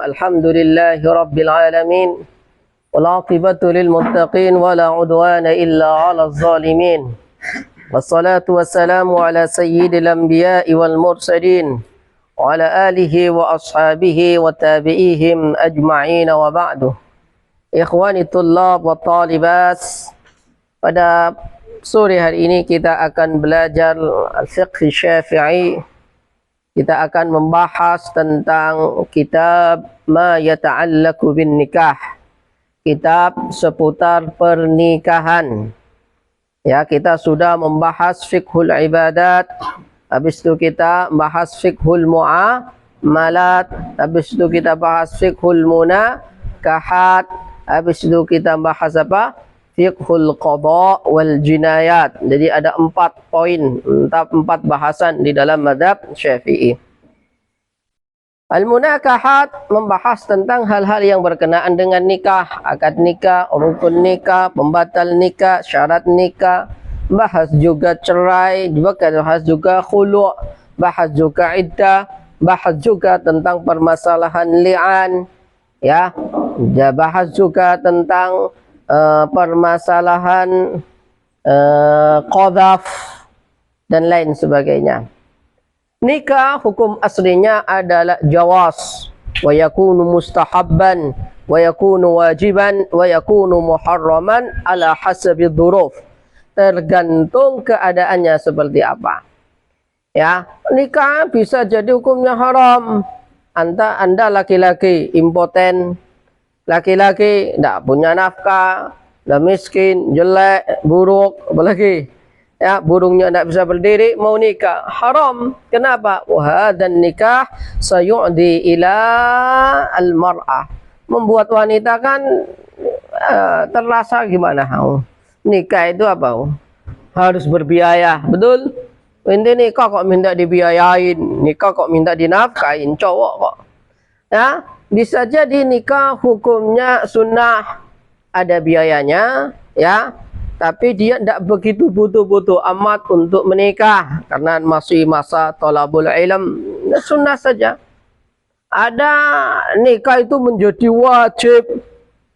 الحمد لله رب العالمين والعاقبة للمتقين ولا عدوان إلا على الظالمين والصلاة والسلام على سيد الأنبياء والمرسلين وعلى آله وأصحابه وتابعيهم أجمعين وبعد. Ikhwani Tullab wa Talibat, pada sore hari ini kita akan belajar Al-Fiqh Syafi'i. Kita akan membahas tentang kitab Ma Yata'allaku bin Nikah, kitab seputar pernikahan. Ya, kita sudah membahas fiqhul ibadat, habis itu kita bahas fiqhul muamalat, habis itu kita bahas fiqhul munakahat, habis itu kita bahas apa? Fiqhul qada wal jinayat. Jadi ada 4 poin, 4 bahasan di dalam mazhab Syafi'i. Al-munakahat membahas tentang hal-hal yang berkenaan dengan nikah, akad nikah, rukun nikah, pembatal nikah, syarat nikah, bahas juga cerai, bahas juga khulu', bahas juga iddah, bahas juga tentang permasalahan li'an, ya, bahas juga tentang permasalahan qadhaf dan lain sebagainya. Nikah hukum aslinya adalah jawaz, wa yakunu mustahabban, wa yakunu wajiban, wa yakunu muharraman ala hasabi dhuruf. Tergantung keadaannya seperti apa. Ya, nikah bisa jadi hukumnya haram. Anda laki-laki impoten, laki-laki tidak punya nafkah, dah miskin, jelek, buruk, apalagi ya, burungnya tidak bisa berdiri, mau nikah, haram. Kenapa? Wahdan nikah sayu'di ila al-mar'ah. Membuat wanita kan terasa gimana? Nikah itu apa? Harus berbiaya, betul? Ini nikah kok minta dibiayain, nikah kok minta dinafkahin, cowok kok. Ya, bisa jadi nikah hukumnya sunnah, ada biayanya, ya, tapi dia tidak begitu butuh-butuh amat untuk menikah karena masih masa thalabul ilm, sunnah saja. Ada nikah itu menjadi wajib,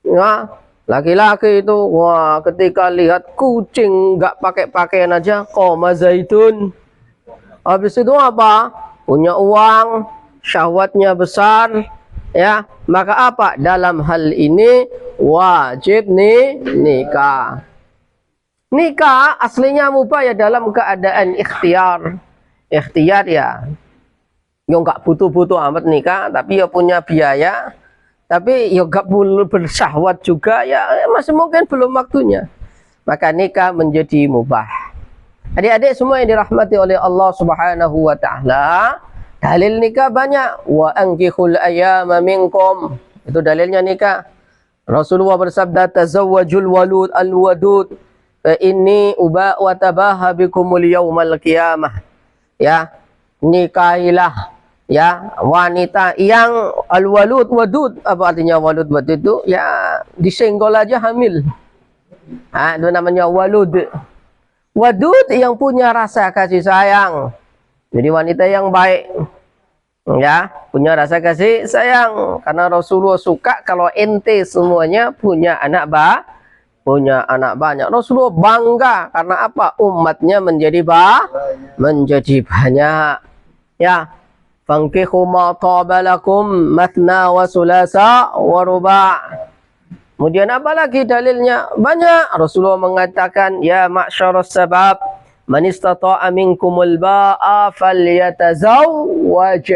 ya. Laki-laki itu, wah, ketika lihat kucing nggak pakai pakaian aja, qoma zaitun. Habis itu apa? Punya uang, syahwatnya besar, ya, maka apa? Dalam hal ini wajib nikah. Nikah aslinya mubah ya dalam keadaan ikhtiar. Ikhtiar ya, yo nggak butuh-butuh amat nikah, tapi ya punya biaya, tapi ya nggak bersyahwat juga, ya masih mungkin belum waktunya. Maka nikah menjadi mubah. Adik-adik semua yang dirahmati oleh Allah Subhanahu wa taala, dalil nikah banyak. Wa ankihul ayyama minkum. Itu dalilnya nikah. Rasulullah bersabda, tazawwajul walud al-wadud fa inni uba wa tabaha bikumul yaumal qiyamah. Ya, nikahilah ya wanita yang al-walud wadud. Apa artinya walud wadud itu? Ya, disenggol aja hamil. Itu namanya walud. Wadud yang punya rasa kasih sayang. Jadi wanita yang baik, ya, punya rasa kasih sayang. Karena Rasulullah suka kalau ente semuanya punya anak banyak. Rasulullah bangga karena apa? Umatnya menjadi banyak. Ya, fankihu ma taba lakum mathna wa sulasa wa ruba'. Kemudian apa lagi dalilnya? Banyak. Rasulullah mengatakan, ya ma'syarus sabab, man istata'a minkumul ba'a falyatazawwaj.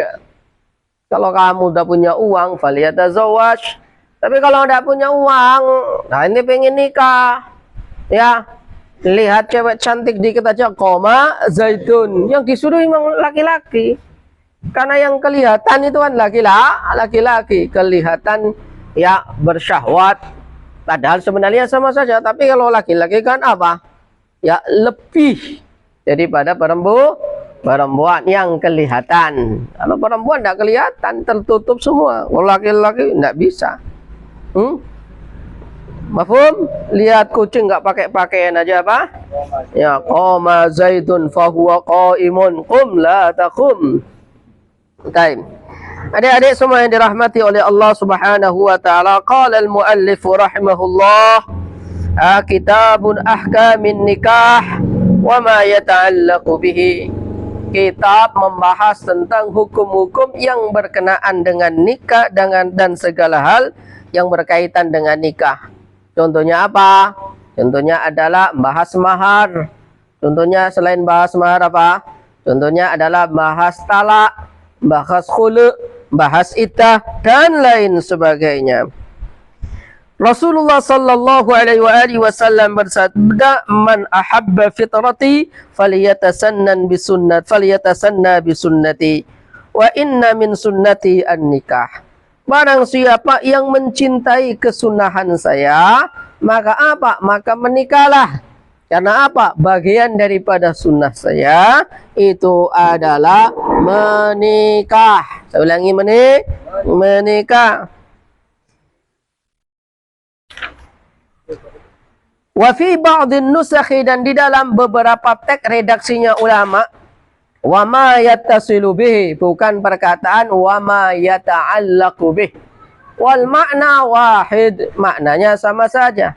Kalau kamu udah punya uang, falyatazawwaj. Tapi kalau tidak punya uang, nah ini pengen nikah, ya, lihat cewek cantik dikit aja, qoma zaitun. Yang disuruh memang laki-laki. Karena yang kelihatan itu kan laki-laki, kelihatan ya bersyahwat. Padahal sebenarnya sama saja, tapi kalau laki-laki kan apa? Ya lebih daripada perempuan yang kelihatan. Kalau perempuan tidak kelihatan, tertutup semua. Kalau laki-laki tidak bisa. Mafhum? Lihat kucing nggak pakai pakaian aja apa? Ya, qoma zaidun fahuwa qaimun qum la taqum. Baik. Adik-adik semua yang dirahmati oleh Allah Subhanahu wa taala, qala al-muallif rahimahullah, kitabun ahkamin nikah wa ma yata'allaqu bihi. Kitab membahas tentang hukum-hukum yang berkenaan dengan nikah dan segala hal yang berkaitan dengan nikah. Contohnya apa? Contohnya adalah bahas mahar. Contohnya selain bahas mahar apa? Contohnya adalah bahas talak, bahas khulu', bahas iddah dan lain sebagainya. Rasulullah sallallahu alaihi wasallam bersabda, "Man ahabba fitrati falyatasanna bisunnati wa inna min sunnati an-nikah." Barang siapa yang mencintai kesunahan saya, maka apa? Maka menikahlah. Karena apa? Bagian daripada sunnah saya itu adalah menikah. Saya ulangi, menikah. Wa fi ba'dhin nusakhi, dan di dalam beberapa teks redaksinya ulama, wa ma yattasilu bihi, bukan perkataan wa ma yata'allaqu bih. Wal makna wahid, maknanya sama saja.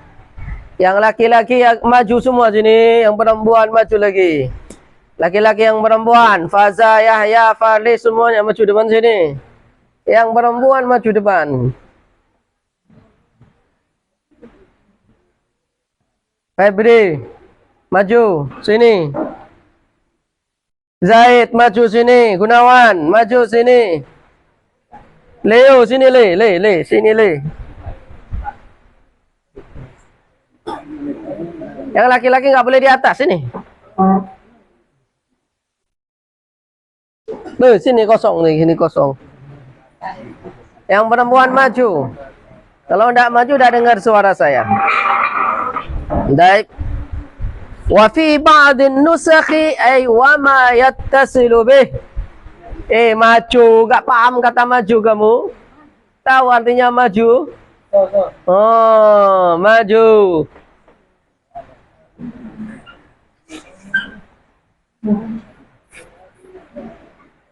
Yang laki-laki yang maju semua sini, yang perempuan maju lagi. Laki-laki yang perempuan, Faza, Yahya, Farli semuanya maju depan sini. Yang perempuan maju depan. Febri, maju sini. Zaid, maju sini. Gunawan, maju sini. Leo, sini Le, sini Le. Yang laki-laki nggak boleh di atas sini. Sini kosong nih, sini kosong. Yang perempuan maju. Kalau tidak maju, udah dengar suara saya. Baik. Wa fi ba'dhin nusakhi ay wa ma yattasilu bih. Maju, gak paham kata maju kamu? Tahu artinya maju? Oh, maju.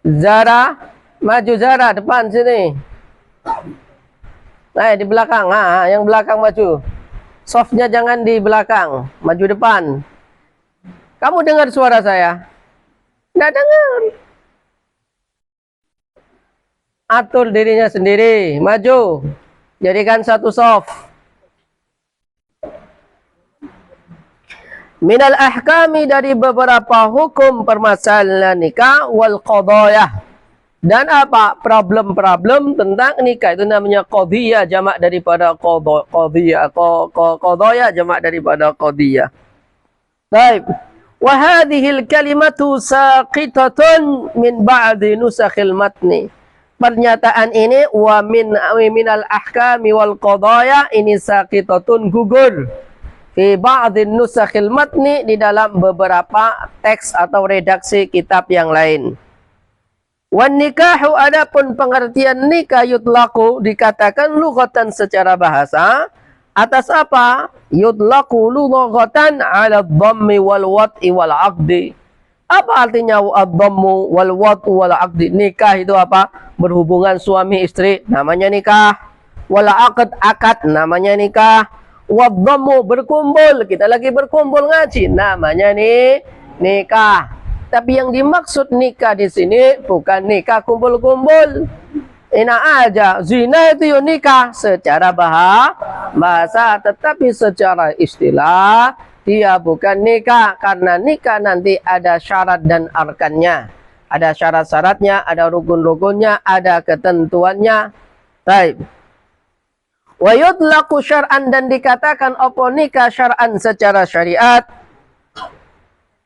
Zara, maju Zara, depan sini. Di belakang, yang belakang maju. Softnya jangan di belakang, maju depan. Kamu dengar suara saya? Tidak dengar. Atur dirinya sendiri, maju. Jadikan satu soft. Minal ahkami, dari beberapa hukum permasalahan nikah, wal qadayah, dan apa? Problem-problem tentang nikah. Itu namanya qadiyah, jamak daripada qadiyah. Qadayah jamak daripada qadiyah. Baik. Wa hadhil kalimatu saqitatun min ba'di nusakhil matni. Pernyataan ini wa minal ahkami wal qadayah ini saqitatun, gugur. Fi ba'dhin nusakhil matni, di dalam beberapa teks atau redaksi kitab yang lain. Wan nikahu, adapun pengertian nikah, yutlaku, dikatakan lughatan secara bahasa atas apa? Yutlaku lughatan ala dhammi wal wat'i wal 'aqdi. Apa artinya ad-dhammu wal wat'u wal 'aqdi? Nikah itu apa? Berhubungan suami istri, namanya nikah. Wal 'aqd, akad, namanya nikah. Wadhammu, berkumpul, kita lagi berkumpul ngaji, namanya nikah. Tapi yang dimaksud nikah di sini bukan nikah kumpul-kumpul. Enak aja, zina itu ya nikah secara bahasa, tetapi secara istilah dia bukan nikah, karena nikah nanti ada syarat dan arkannya, ada syarat-syaratnya, ada rukun-rukunnya, ada ketentuannya. Baik. Wa yudlaqu syar'an, dan dikatakan apa nikah syar'an secara syariat.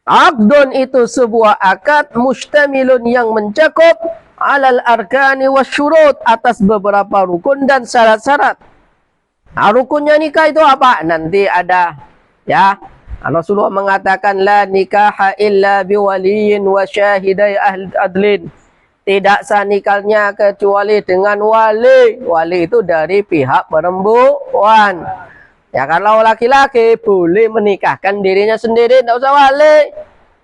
Aqdun, itu sebuah akad, mustamilun, yang mencakup, alal arkani wasyurut, atas beberapa rukun dan syarat-syarat. Rukunnya nikah itu apa? Nanti ada, ya. Rasulullah mengatakan la nikaha illa biwaliyin wa syahidai adlin. Tidak sah nikahnya kecuali dengan wali. Wali itu dari pihak perempuan. Ya, kalau laki-laki boleh menikahkan dirinya sendiri, tidak usah wali.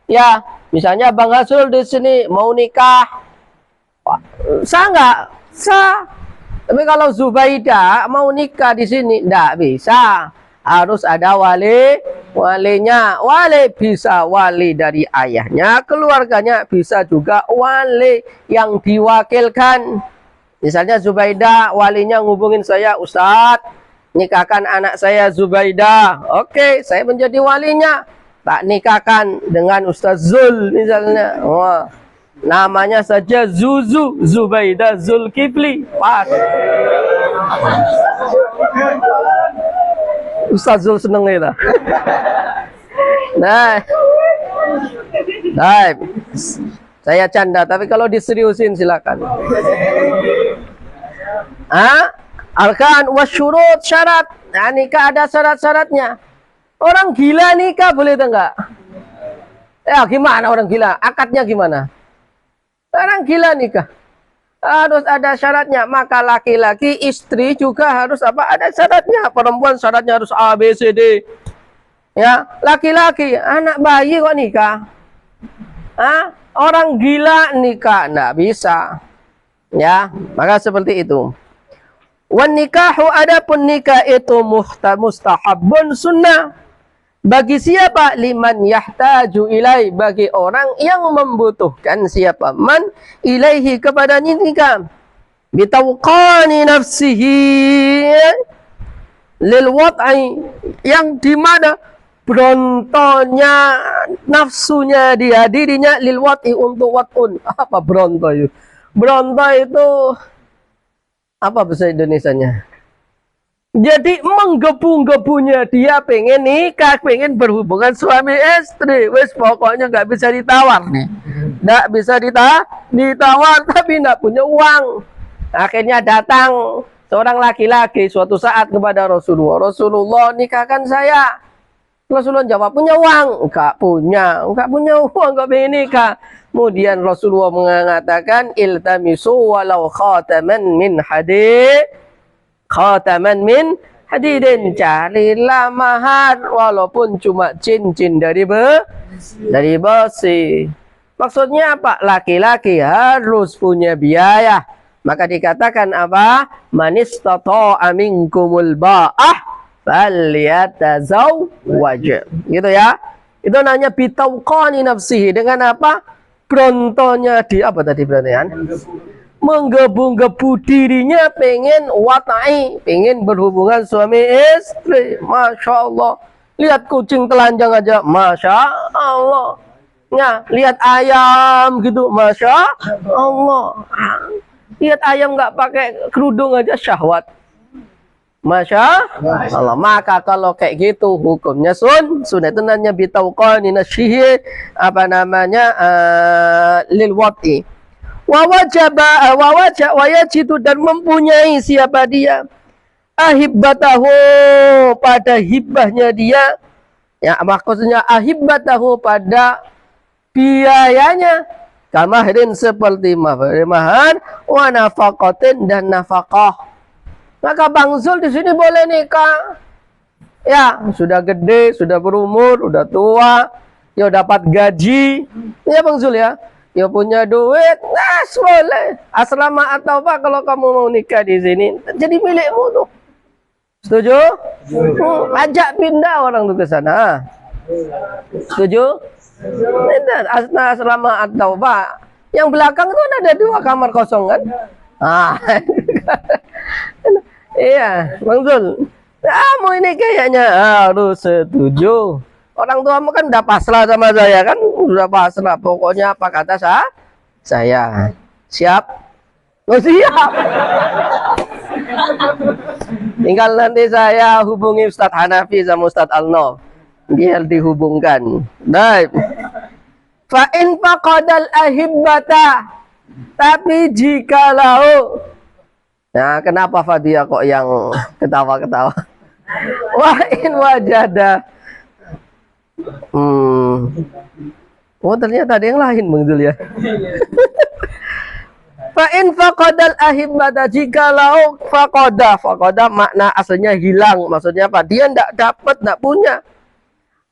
Ya, misalnya Bang Hasul di sini mau nikah, sah nggak? Sah. Tapi kalau Zubaidah mau nikah di sini, tidak bisa. Harus ada walinya. Wali bisa wali dari ayahnya, keluarganya, bisa juga wali yang diwakilkan. Misalnya Zubaidah, walinya ngubungin saya, Ustadz, nikahkan anak saya Zubaidah. Oke, saya menjadi walinya. Tak nikahkan dengan Ustadz Zul misalnya. Wah. Namanya saja Zuzu, Zubaidah Zulkifli. Pas. Ustaz Zul seneng itu. Nah. Nah. Saya canda, tapi kalau diseriusin silakan. Arkan wasyurut, syarat. Nah, nikah ada syarat-syaratnya. Orang gila nikah boleh enggak? Ya, gimana orang gila? Akadnya gimana? Orang gila nikah harus ada syaratnya. Maka laki-laki istri juga harus apa? Ada syaratnya. Perempuan syaratnya harus A, B, C, D. Ya, laki-laki anak bayi kok nikah? Orang gila nikah nggak bisa. Ya, maka seperti itu. Wan nikahu, adapun nikah itu mustahabun sunnah. Bagi siapa? Liman yahtaju ilai, bagi orang yang membutuhkan. Siapa? Man ilaihi, kepada nikah. Bitawqani nafsihi lil wad'i, yang dimana brontonya nafsunya dia, dirinya, lil wad'i, untuk wad'un. Apa bronto itu? Bronto itu apa bahasa Indonesianya? Jadi menggebu-gebunya dia pengen nikah, pengen berhubungan suami istri. Wes pokoknya nggak bisa ditawar nih, nggak bisa ditawar, tapi nggak punya uang. Akhirnya datang seorang laki-laki suatu saat kepada Rasulullah. Rasulullah, nikahkan saya. Rasulullah jawab, punya uang? Nggak punya uang, nggak pengen nikah. Kemudian Rasulullah mengatakan, iltamisu walau khataman min hadid. Khataman min hadidin, carilah mahar walaupun cuma cincin dari besi. Maksudnya apa? Laki-laki harus punya biaya. Maka dikatakan apa? Manistata'a minkumul ba'ah falyatazawwaj. Gitu ya. Itu namanya bitawqani nafsihi, dengan apa? Brontonya di apa tadi perhatian? Menggebu-gebu dirinya pengen watai, pengen berhubungan suami istri. Masya Allah. Lihat kucing telanjang aja, Masya Allah. Ya, lihat ayam gitu, Masya Allah. Lihat ayam nggak pakai kerudung aja syahwat. Masya Allah. Maka kalau kayak gitu hukumnya sunnah. Itu namanya bitauqani nasyihi, apa namanya, lil wad'i. Wawajitu, dan mempunyai siapa dia, ahibbatahu, pada hibahnya dia, ya maksudnya ahibbatahu, pada biayanya, kamahrin, seperti mahar, wa nafaqatin, dan nafaqah. Maka Bang Zul di sini boleh nikah, ya sudah gede, sudah berumur, sudah tua, ya dapat gaji, ya Bang Zul ya. Ya punya duit, boleh. Asrama atau apa kalau kamu mau nikah di sini, jadi milikmu tuh. Setuju? Ajak pindah orang tuh ke sana. Setuju? Asrama atau apa? Yang belakang itu ada 2 kamar kosong kan? Iya, Bang Zul. Kamu ini kayaknya harus setuju. Orang tuamu kan udah pasrah sama saya kan, udah pasrah. Pokoknya apa kata saya siap. Oh siap. Tinggal nanti saya hubungi Ustadz Hanafi sama Ustadz Alno, biar dihubungkan. Baik. Fa in faqadal ahibbata, tapi jikalau, nah kenapa Fadia kok yang ketawa-ketawa? Wa in wajada. Oh ternyata ada yang lain Bang Zul ya. Fa in faqadal ahibbata, jikalau faqada makna aslinya hilang, maksudnya apa? Dia tidak dapat, tidak punya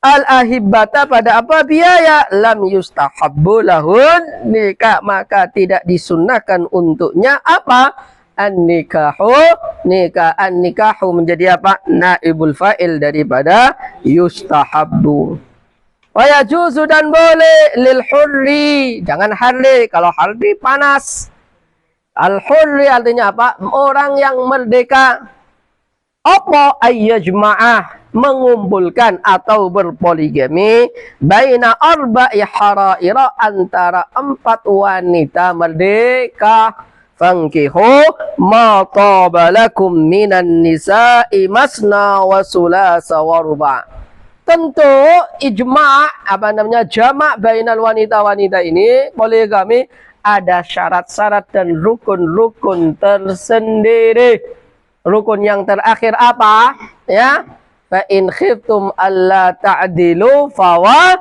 al ahibbata, pada apa? Biaya. Lam yustahabbu lahun nikah, maka tidak disunnahkan untuknya apa? an-nikahu, an-nikahu menjadi apa? Naibul fa'il daripada yustahabbu. Wa yajuzu dan boleh lil hurri, jangan harri. Kalau harri panas. Al hurri artinya apa? Orang yang merdeka. Apa ayyajma'ah, mengumpulkan atau berpoligami baina arba'i haraira, antara 4 wanita merdeka. Fankihu ma taba lakum minan nisa'i masna wa sulasa wa ruba'. Tentu ijma', apa namanya, jamak bainal wanita-wanita ini poligami ada syarat-syarat dan rukun-rukun tersendiri. Rukun yang terakhir apa? Ya, fa in khiftum alla ta'dilu fawa.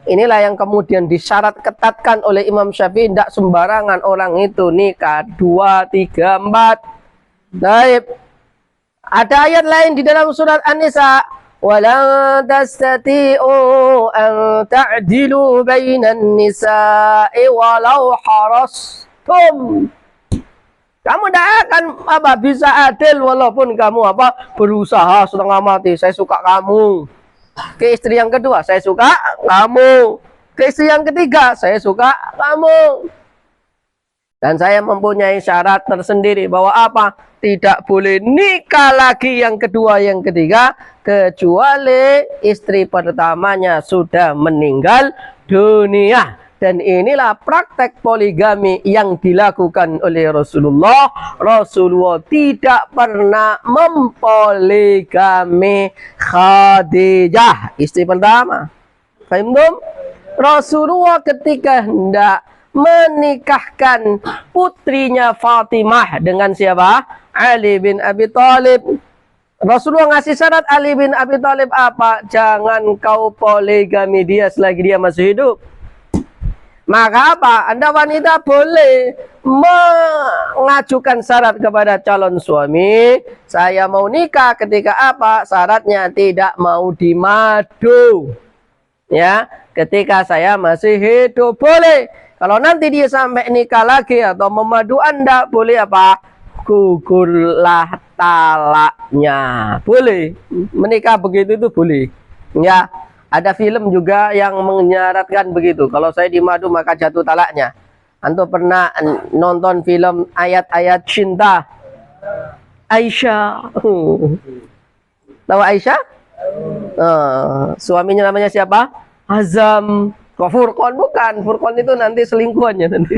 Inilah yang kemudian disyarat ketatkan oleh Imam Syafi'i, tidak sembarangan orang itu nikah 2, 3, 4. Baik. Ada ayat lain di dalam surat An-Nisa, walan tastati'u an ta'dilu bainan nisa'i walau harastum. Kamu tidak akan bisa adil walaupun kamu berusaha setengah mati. Saya suka kamu. Ke istri yang kedua, saya suka kamu. Ke istri yang ketiga, saya suka kamu. Dan saya mempunyai syarat tersendiri bahwa tidak boleh nikah lagi yang kedua, yang ketiga, kecuali istri pertamanya sudah meninggal dunia. Dan inilah praktek poligami yang dilakukan oleh Rasulullah. Rasulullah tidak pernah mempoligami Khadijah, istri pertama. Paham? Rasulullah ketika hendak menikahkan putrinya Fatimah dengan siapa? Ali bin Abi Thalib. Rasulullah ngasih syarat Ali bin Abi Thalib apa? Jangan kau poligami dia selagi dia masih hidup. Maka Anda wanita boleh mengajukan syarat kepada calon suami, saya mau nikah ketika syaratnya tidak mau dimadu. Ya, ketika saya masih hidup boleh. Kalau nanti dia sampai nikah lagi atau memadu Anda, boleh gugurlah talaknya. Boleh. Menikah begitu itu boleh. Ya. Ada film juga yang menyaratkan begitu. Kalau saya dimadu maka jatuh talaknya. Antum pernah nonton film Ayat-Ayat Cinta? Aisyah. Tahu Aisyah? Suaminya namanya siapa? Azam. Kok Furqan? Bukan. Furqan itu nanti selingkuhannya nanti.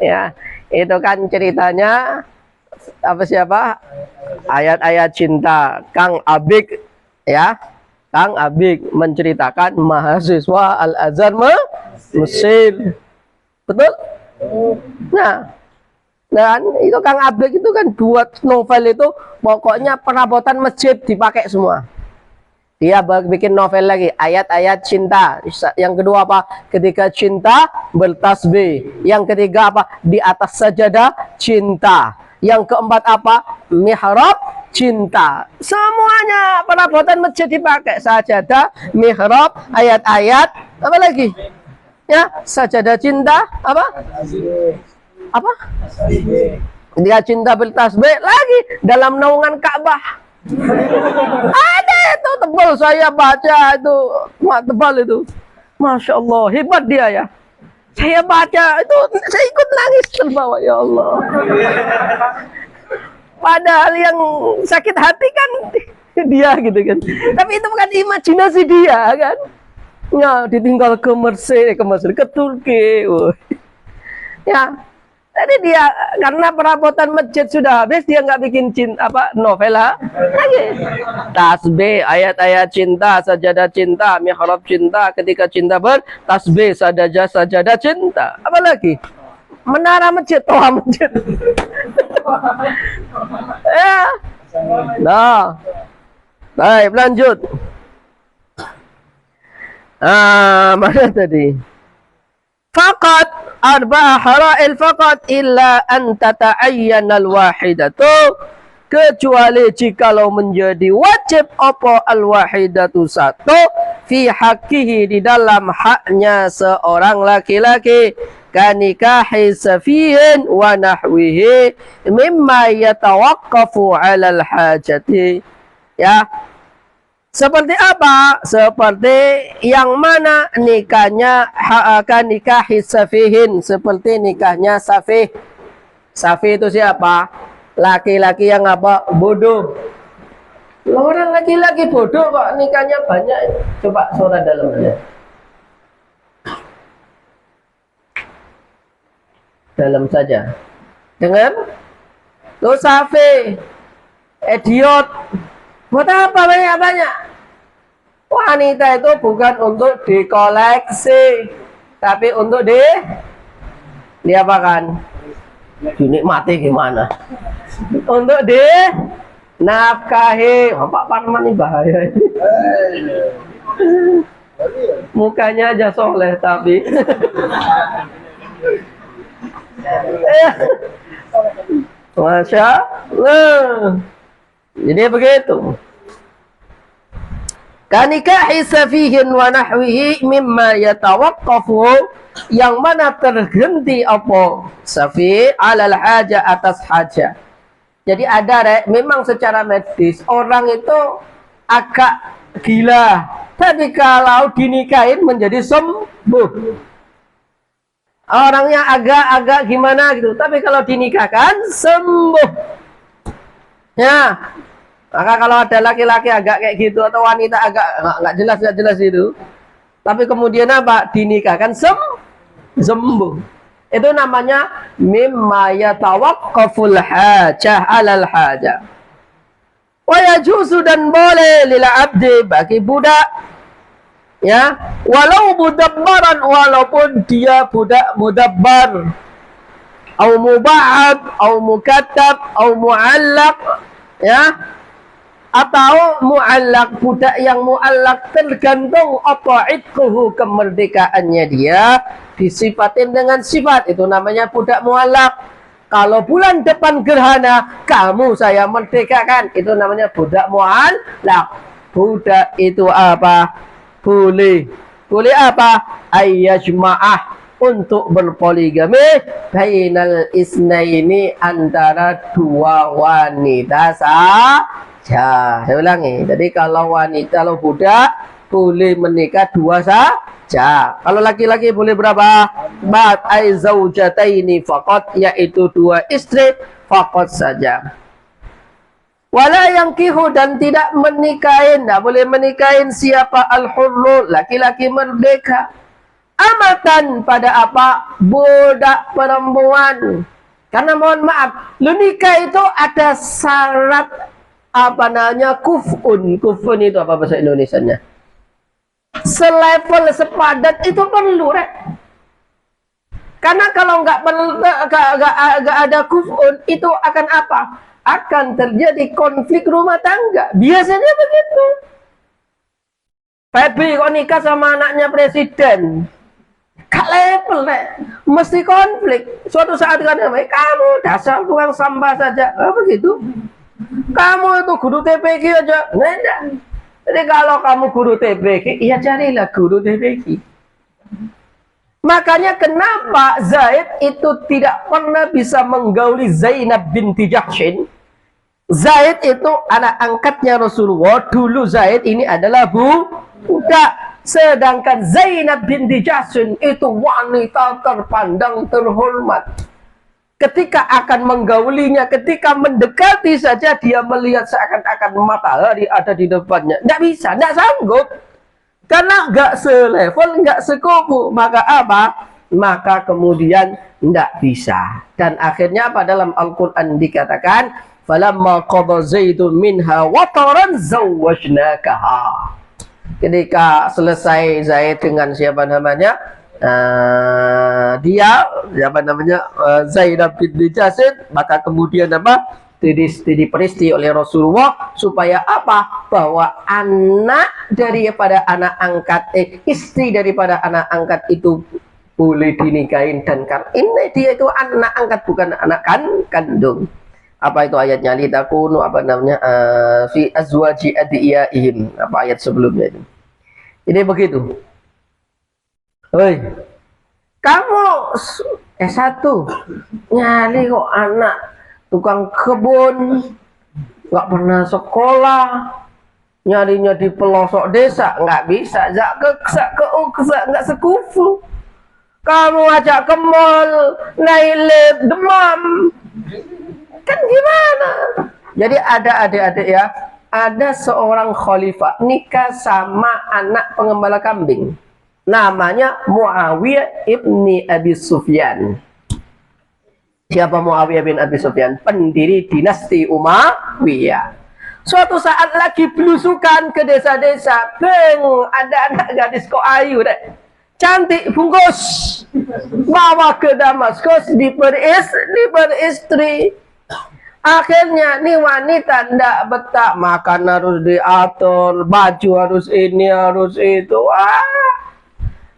Ya, itu kan ceritanya siapa? Ayat-Ayat Cinta. Kang Abik, ya. Kang Abik menceritakan mahasiswa Al-Azhar Mesir. Betul? Nah, dan itu Kang Abik itu kan buat novel itu pokoknya perabotan masjid dipakai semua. Dia bikin novel lagi, Ayat-Ayat Cinta. Yang kedua Ketika cinta bertasbih. Yang ketiga Di atas sajadah cinta. Yang keempat Mihrab cinta. Semuanya perabotan masjid dipakai. Sajadah, mihrab, ayat-ayat, apa lagi? Ya, sajadah cinta, Dia cinta bertasbih lagi dalam naungan Ka'bah. Ada itu tebal, saya baca itu, tebal itu. Masya Allah, hebat dia ya. Saya baca itu, saya ikut nangis terbawa, ya Allah. Padahal yang sakit hati kan dia gitu kan. Tapi itu bukan imajinasi dia kan. Ya, ditinggal ke Mesir, ke Turki. Ya. Tadi dia karena perabotan masjid sudah habis, dia nggak bikin novel lagi. Tasbih, ayat-ayat cinta, sajadah cinta, mihrab cinta, ketika cinta bertasbih, sajadah cinta. Apa lagi? Menara masjid, toa masjid. Ya. Nah. Baik, lanjut. Mana tadi? Faqat arba'a hara'il faqat illa an tata'ayyana al-wahidatu, kecuali jikalau menjadi wajib al-wahidatu satu fi haqqihi, di dalam haknya seorang laki-laki. kanikahi safihin wa nahwihi mimma yatawaqqafu 'alal hajati. Ya. Seperti apa? Seperti yang mana nikahnya kanikahi safihin, seperti nikahnya safih. Safih itu siapa? Laki-laki yang apa? Bodoh. Orang laki-laki bodoh kok nikahnya banyak. Coba suara dalam aja. Dalam saja. Dengar? Lo safe. Idiot. Buat apa banyak-banyak? Wanita itu bukan untuk dikoleksi, tapi untuk diapakan? Dinikmati gimana? Untuk nafkahi. Pak Parman ini bahaya. Mukanya aja soleh tapi Masya Allah. Jadi begitu. Kanikahi safihin wa nahwihi mimma yatawaqqafu, yang mana terhenti apa safi alal haja, atas haja. Jadi ada memang secara medis orang itu agak gila, tapi kalau dinikahin menjadi sembuh. Orangnya agak-agak gimana gitu, tapi kalau dinikahkan sembuh. Ya, maka kalau ada laki-laki agak kayak gitu atau wanita agak nggak jelas itu, tapi kemudian apa? Dinikahkan sembuh. Itu namanya mimma yatawaqqaful hajah 'alal hajah. Wa yajuzu, dan boleh lil abdi, bagi budak, ya, walau mudabbaran, walaupun dia budak mudabbar, au muba'ab, au mukattab, au mu'allaq, ya, atau mu'allaq, budak yang mu'allaq, tergantung apa itquhu, kemerdekaannya dia, disifatin dengan sifat, itu namanya budak mu'allaq. Kalau bulan depan gerhana, kamu saya merdekakan, itu namanya budak mu'allaq. Budak itu apa? Boleh apa? Ayyajma'ah, untuk berpoligami bainal isnaini, antara dua wanita saja. Saya ulangi. Jadi kalau wanita, kalau budak boleh menikah dua saja. Kalau laki-laki boleh berapa? Ba'd ay zaujataini faqat, yaitu dua istri faqat saja. Wala yankihu, dan tidak menikahin, tidak boleh menikahin siapa? Al-hurru, laki-laki merdeka. Amatan, pada apa? Budak perempuan. Karena mohon maaf, lu nikah itu ada syarat apa namanya? Kuf'un. Kuf'un itu apa bahasa Indonesianya? Selevel, sepadat itu perlu, Rek. Karena kalau nggak ada kuf'un, itu akan apa? Akan terjadi konflik rumah tangga. Biasanya begitu. Febri kok nikah sama anaknya presiden? Kak level, mesti konflik. Suatu saat kan, kamu dasar tukang sampah saja. Begitu. Kamu itu guru TPQ aja. Nah, jadi kalau kamu guru TPQ, ya carilah guru TPQ. Makanya kenapa Zaid itu tidak pernah bisa menggauli Zainab binti Jahshin. Zaid itu anak angkatnya Rasulullah. Dulu Zaid ini adalah budak. Sedangkan Zainab binti Jahshin itu wanita terpandang, terhormat. Ketika akan menggaulinya, ketika mendekati saja, dia melihat seakan-akan matahari ada di depannya. Nggak bisa, nggak sanggup. Karena nggak selevel, nggak sekufu. Maka apa? Maka kemudian nggak bisa. Dan akhirnya apa? Dalam Al-Quran dikatakan, falamma qada Zaidun minha wataran zawwajnakaha. Ketika selesai Zaid dengan siapa namanya, Zainab binti Jahshin, maka kemudian apa? Diperisti oleh Rasulullah supaya apa? Bahwa anak daripada anak angkat, istri daripada anak angkat itu boleh dinikahin, dan kan ini dia itu anak angkat, bukan anak kandung. Apa itu ayatnya? Litakunu apa namanya? Fi azwaji adiyaihim. Apa ayat sebelumnya itu? Ini begitu. Hoi. Kamu S1 nyari kok anak tukang kebun, nggak pernah sekolah, nyarinya di pelosok desa, nggak bisa. Nggak sekufu. Kamu ajak ke mall, naik lift, demam, kan gimana? Jadi ada adik-adik ya, ada seorang khalifah nikah sama anak pengembala kambing, namanya Muawiyah ibni Abi Sufyan. Siapa Muawiyah bin Abi Sufyan? Pendiri dinasti Umayyah. Suatu saat lagi belusukan ke desa-desa, ada anak gadis kok ayu deh, cantik, bungkus, bawa ke Damaskus, diperistri. Akhirnya nih wanita ndak betah, makan harus diatur, baju harus ini harus itu.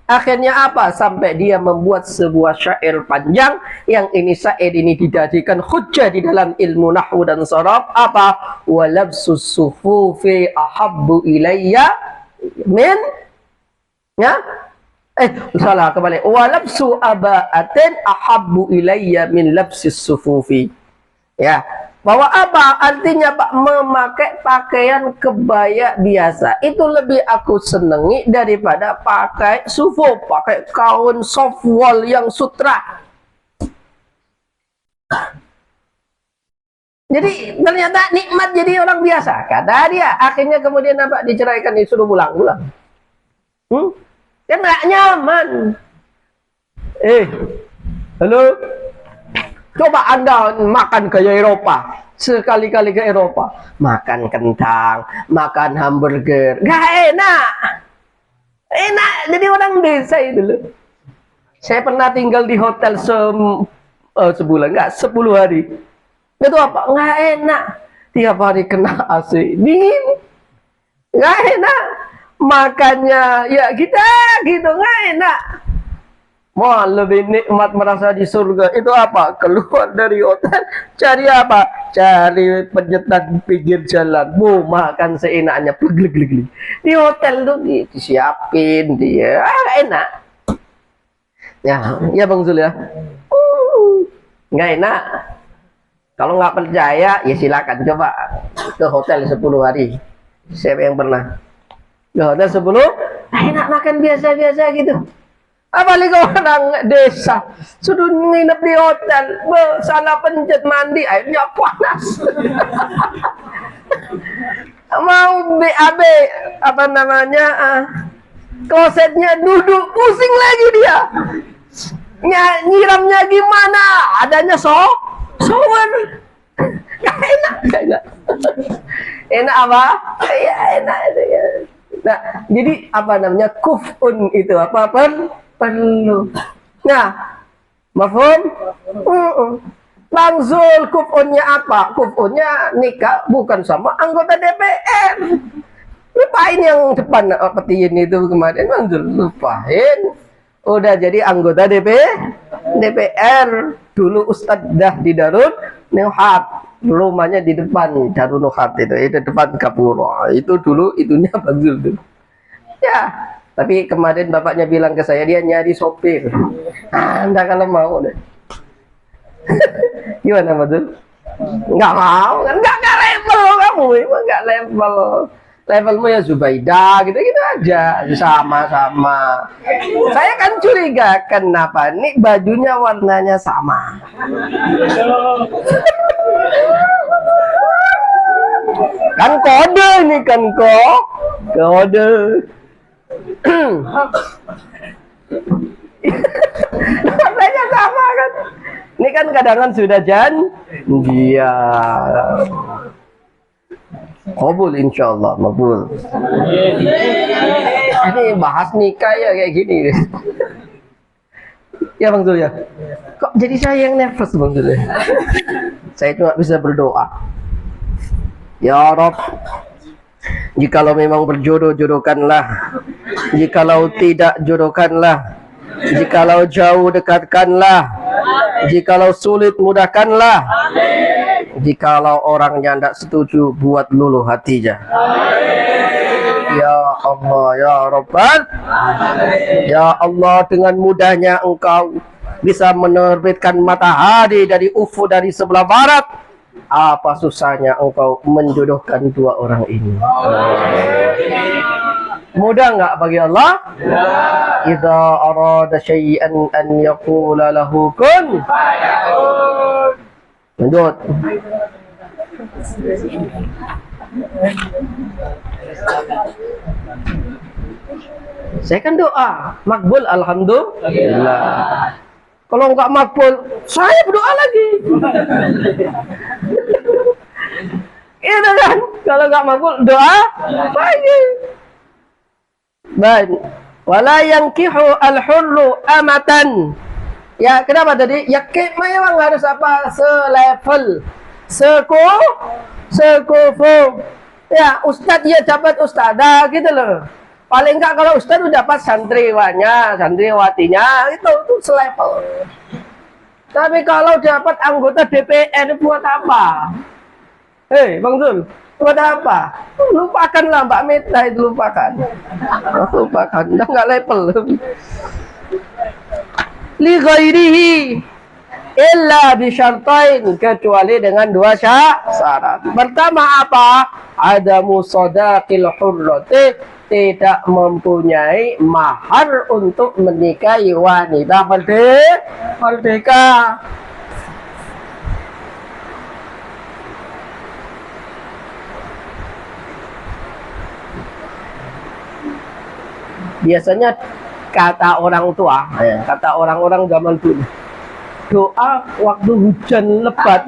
Akhirnya apa? Sampai dia membuat sebuah syair panjang, yang ini syair ini dijadikan hujjah di dalam ilmu nahwu dan sharaf. Apa? Walabsus sufufi ahabbu ilayya min, ya? Salah, kembali. Walabsu aba'atin ahabbu ilayya min labsis sufufi. Ya, bahwa apa artinya Pak? Memakai pakaian kebaya biasa itu lebih aku senangi daripada pakai sufuf, pakai kain softwall yang sutra. Jadi ternyata nikmat jadi orang biasa, kata dia. Akhirnya kemudian apa? Diceraikan, disuruh pulang-pulang. Kan nggak nyaman. Halo. Coba Anda makan ke Eropa, sekali-kali ke Eropa, makan kentang, makan hamburger, gak enak. Enak jadi orang desa itu loh. Saya pernah tinggal di hotel sebulan, enggak 10 hari. Itu apa? Nggak enak. Tiap hari kena AC dingin, nggak enak. Makannya ya kita gitu, nggak enak. Wah, lebih nikmat merasa di surga itu apa? Keluar dari hotel, cari apa? Cari penyetan pinggir jalan, makan seenaknya, geli. Di hotel tuh disiapin dia, enak. Ya Bang Zul ya, nggak enak. Kalau nggak percaya, ya silakan coba ke hotel 10 hari. Siapa yang pernah ke hotel 10? Enak, makan biasa-biasa gitu. Apalagi orang desa sudah nginep di hotel, salah pencet mandi, airnya panas. Mau BAB apa namanya, klosetnya duduk, pusing lagi dia. Nyiramnya gimana? Adanya shower. Gak enak, gak. Enak apa? Ya enak. Nah, jadi apa namanya kufun itu apa? Perlu. Nah, mafhum? Bang Zul, kufunnya apa? Kufunnya nikah bukan sama anggota DPR. Lupain yang depan petiin itu kemarin, Bang Zul. Lupain. Udah jadi anggota DPR. Dulu Ustadzah di Darun Nuhat. Rumahnya di depan Darun Nuhat itu depan Kapuro. Itu dulu itunya Bang Zul dulu. Ya. Tapi kemarin bapaknya bilang ke saya, dia nyari sopir. Anda kalau mau deh. Gimana betul? Nggak mau kan? Nggak level kamu, emang nggak level. Levelmu ya Zubaidah, gitu-gitu aja. Sama-sama. Saya kan curiga, kenapa nih bajunya warnanya sama? Kan kode ini kan kok. Kode. Rasanya sama kan. Ini kan kadang-kadang sudah dia kabul insyaallah, makbul. Ini bahas nikah ya kayak gini. Ya Bang Zul ya. Kok jadi saya yang nervous Bang Zul ya? Saya cuma bisa berdoa. Ya Rabb, jikalau memang berjodoh, jodohkanlah. Jikalau tidak, jodohkanlah. Jikalau jauh, dekatkanlah. Jikalau sulit, mudahkanlah. Jikalau orangnya tidak setuju, buat luluh hatinya. Ya Allah, ya Rabbal. Ya Allah, dengan mudahnya Engkau bisa menerbitkan matahari dari ufuk dari sebelah barat. Apa susahnya Engkau menjodohkan dua orang ini? Mudah nggak bagi Allah? Idza arada syai'an an yaqula lahu kun fayakun. Lanjut. Saya kan doa makbul alhamdulillah. Kalau nggak makbul, saya berdoa lagi. Itu kan, kalau nggak makbul doa lagi. Baik. Wala yankihu al-hurru amatan. Ya, kenapa tadi? Ya memang harus apa? Selevel. Sekufu. Ya, ustadz ya dapat ustadzah gitu loh. Paling enggak kalau ustadz udah dapat santriwatinya, itu selevel. Tapi kalau dapat anggota DPR buat apa? Hei, Bang Zul, buat apa? Lupakanlah Mbak Mita itu, lupakan. Lupakan, udah nggak level. Li ghairihi illa bi syartain, kecuali dengan dua syarat. Pertama apa? Adamu sadaqil hurrati, tidak mempunyai mahar untuk menikahi wanita merdeka. Biasanya kata orang tua, kata orang-orang zaman dulu, doa waktu hujan lebat